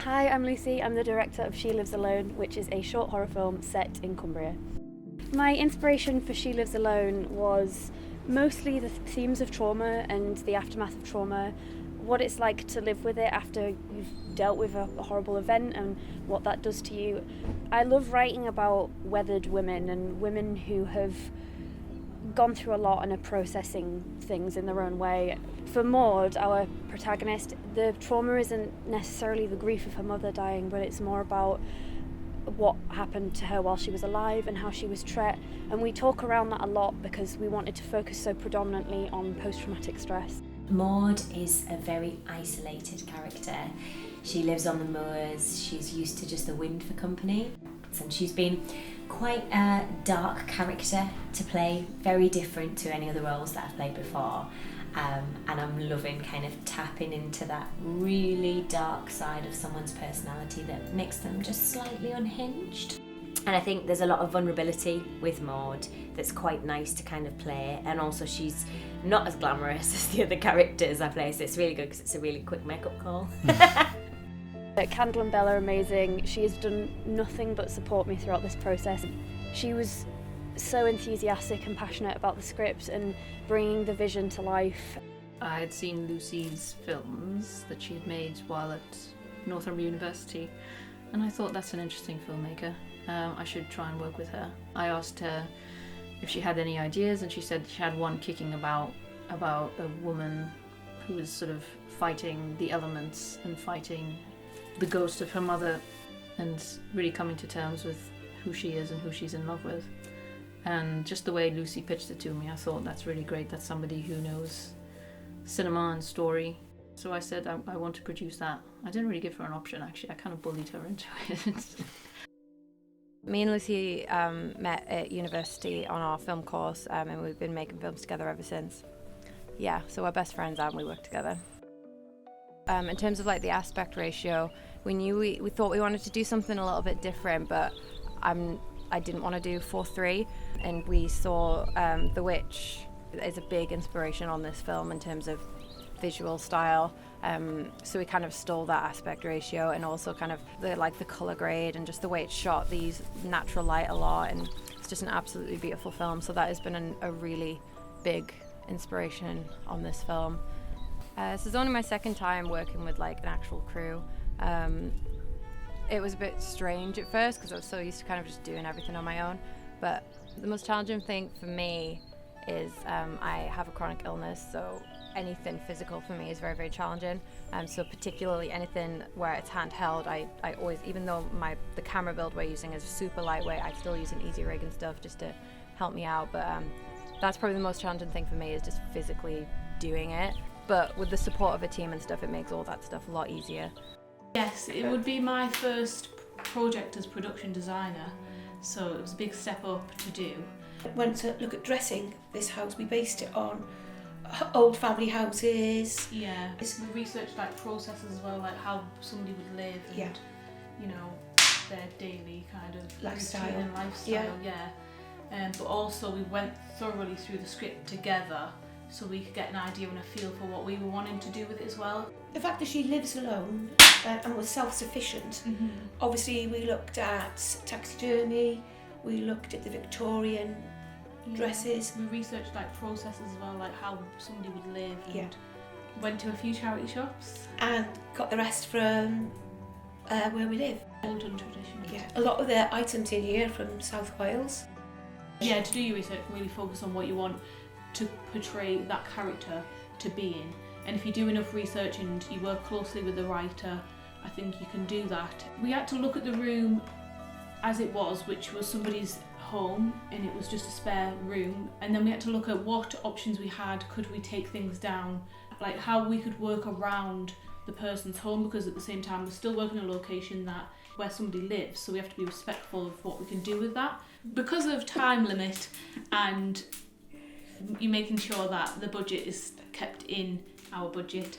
Hi, I'm Lucy. I'm the director of She Lives Alone, which is a short horror film set in Cumbria. My inspiration for She Lives Alone was mostly the themes of trauma and the aftermath of trauma, what it's like to live with it after you've dealt with a horrible event and what that does to you. I love writing about weathered women and women who have gone through a lot and are processing things in their own way. For Maud, our protagonist, the trauma isn't necessarily the grief of her mother dying, but it's more about what happened to her while she was alive and how she was treated. And we talk around that a lot because we wanted to focus so predominantly on post-traumatic stress. Maud is a very isolated character. She lives on the moors, she's used to just the wind for company, and she's been quite a dark character to play, very different to any other roles that I've played before. And I'm loving kind of tapping into that really dark side of someone's personality that makes them just slightly unhinged. And I think there's a lot of vulnerability with Maud that's quite nice to kind of play, and also she's not as glamorous as the other characters I play, so it's really good because it's a really quick makeup call. Candle and Bella are amazing. She has done nothing but support me throughout this process. She was so enthusiastic and passionate about the script and bringing the vision to life. I had seen Lucy's films that she had made while at Northumbria University, and I thought that's an interesting filmmaker. I should try and work with her. I asked her if she had any ideas, and she said she had one kicking about a woman who was sort of fighting the elements and fighting the ghost of her mother and really coming to terms with who she is and who she's in love with. And just the way Lucy pitched it to me, I thought that's really great. That's somebody who knows cinema and story. So I said I want to produce that. I didn't really give her an option, actually. I kind of bullied her into it. Me and Lucy met at university on our film course, and we've been making films together ever since. Yeah, so we're best friends and we work together. In terms of like the aspect ratio, we thought we wanted to do something a little bit different, but I didn't want to do 4:3, and we saw The Witch is a big inspiration on this film in terms of visual style. So we kind of stole that aspect ratio, and also kind of the color grade and just the way it's shot, these natural light a lot, and it's just an absolutely beautiful film. So that has been a really big inspiration on this film. This is only my second time working with like an actual crew. It was a bit strange at first because I was so used to kind of just doing everything on my own, but the most challenging thing for me is I have a chronic illness, so anything physical for me is very, very challenging. So particularly anything where it's handheld, I always, even though the camera build we're using is super lightweight, I still use an easy rig and stuff just to help me out. But that's probably the most challenging thing for me, is just physically doing it. But with the support of a team and stuff, it makes all that stuff a lot easier. Yes, it would be my first project as production designer, so it was a big step up to do. Went to look at dressing this house. We based it on old family houses. Yeah, we researched like processes as well, like how somebody would live and you know, their daily kind of lifestyle routine and lifestyle. But also we went thoroughly through the script together, so we could get an idea and a feel for what we were wanting to do with it as well. The fact that she lives alone and was self-sufficient. Obviously we looked at taxidermy, we looked at the Victorian dresses. We researched like processes as well, like how somebody would live, and went to a few charity shops. And got the rest from where we live. Old and traditional. Yeah, a lot of the items in here from South Wales. Yeah, to do your research, really focus on what you want to portray that character to be in. And if you do enough research and you work closely with the writer, I think you can do that. We had to look at the room as it was, which was somebody's home, and it was just a spare room. And then we had to look at what options we had. Could we take things down? Like how we could work around the person's home, because at the same time we're still working in a location where somebody lives, so we have to be respectful of what we can do with that. Because of time limit and you're making sure that the budget is kept in our budget,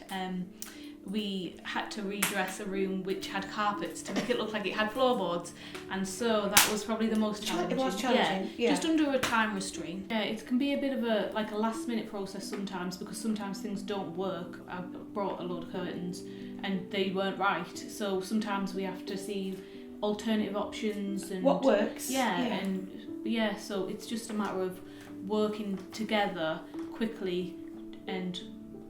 we had to redress a room which had carpets to make it look like it had floorboards, and so that was probably the most challenging. It was challenging, yeah. Just under a time restraint. Yeah, it can be a bit of a last minute process sometimes, because sometimes things don't work. I brought a load of curtains and they weren't right, so sometimes we have to see alternative options and what works. So it's just a matter of working together quickly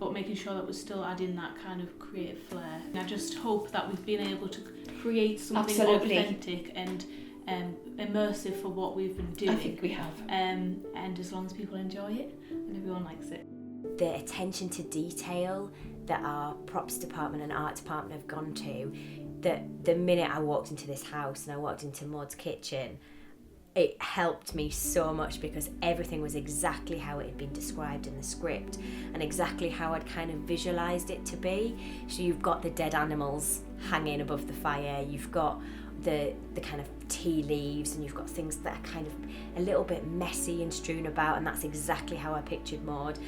but making sure that we're still adding that kind of creative flair. And I just hope that we've been able to create something authentic and immersive for what we've been doing. I think we have. And as long as people enjoy it and everyone likes it. The attention to detail that our props department and art department have gone to, that the minute I walked into this house and I walked into Maud's kitchen, it helped me so much, because everything was exactly how it had been described in the script and exactly how I'd kind of visualised it to be. So you've got the dead animals hanging above the fire, you've got the kind of tea leaves, and you've got things that are kind of a little bit messy and strewn about, and that's exactly how I pictured Maud.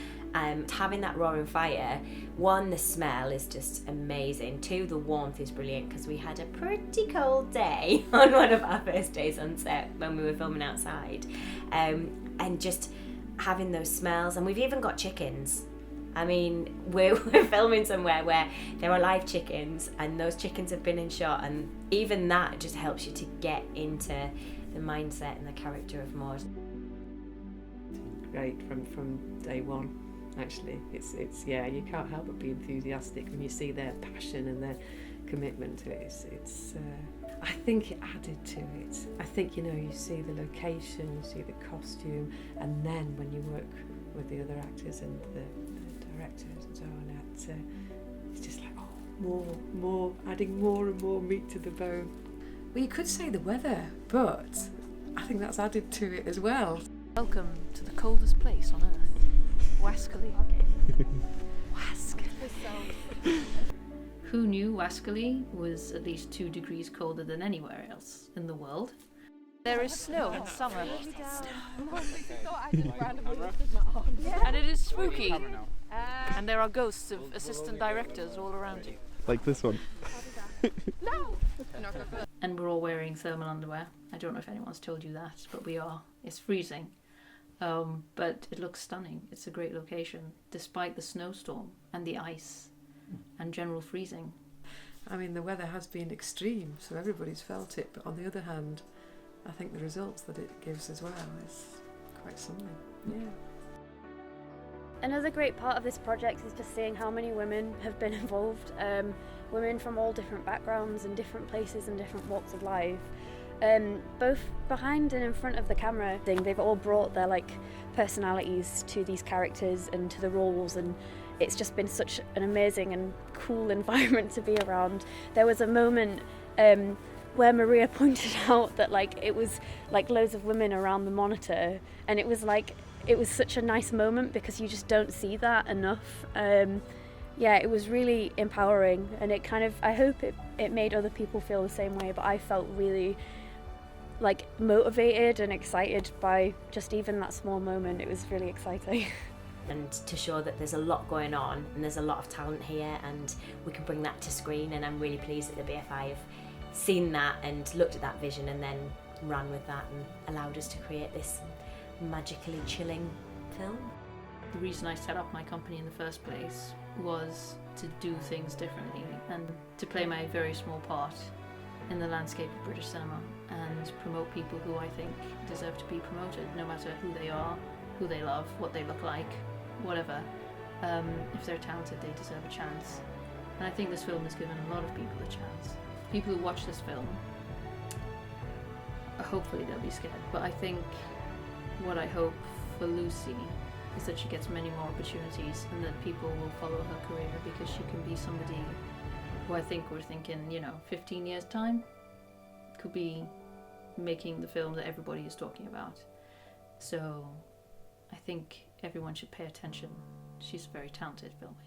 Having that roaring fire, one, the smell is just amazing. Two, the warmth is brilliant, because we had a pretty cold day on one of our first days on set when we were filming outside. And just having those smells, and we've even got chickens. I mean, we're filming somewhere where there are live chickens, and those chickens have been in shot, and even that just helps you to get into the mindset and the character of Maud. Great from day one. Actually, it's you can't help but be enthusiastic when you see their passion and their commitment to it. I think it added to it. I think, you see the location, you see the costume, and then when you work with the other actors and the directors and so on, it's just like, more, adding more and more meat to the bone. Well, you could say the weather, but I think that's added to it as well. Welcome to the coldest place on earth, Wascally. Wascally. Who knew Wascally was at least 2 degrees colder than anywhere else in the world? There is snow in summer. And it is spooky. And there are ghosts of assistant directors all around you. Like this one. And we're all wearing thermal underwear. I don't know if anyone's told you that, but we are. It's freezing. But it looks stunning. It's a great location, despite the snowstorm and the ice and general freezing. I mean, the weather has been extreme, so everybody's felt it, but on the other hand, I think the results that it gives as well is quite something. Yeah. Another great part of this project is just seeing how many women have been involved, women from all different backgrounds and different places and different walks of life. Both behind and in front of the camera, they've all brought their personalities to these characters and to the roles, and it's just been such an amazing and cool environment to be around. There was a moment where Maria pointed out that it was loads of women around the monitor, and it was such a nice moment because you just don't see that enough. It was really empowering, and it I hope it made other people feel the same way, but I felt really motivated and excited by just even that small moment. It was really exciting. And to show that there's a lot going on and there's a lot of talent here, and we can bring that to screen, and I'm really pleased that the BFI have seen that and looked at that vision and then ran with that and allowed us to create this magically chilling film. The reason I set up my company in the first place was to do things differently and to play my very small part in the landscape of British cinema and promote people who I think deserve to be promoted, no matter who they are, who they love, what they look like, whatever. If they're talented, they deserve a chance. And I think this film has given a lot of people a chance. People who watch this film, hopefully they'll be scared, but I think what I hope for Lucy is that she gets many more opportunities and that people will follow her career, because she can be somebody who I think we're thinking, 15 years time could be making the film that everybody is talking about. So I think everyone should pay attention. She's a very talented filmmaker.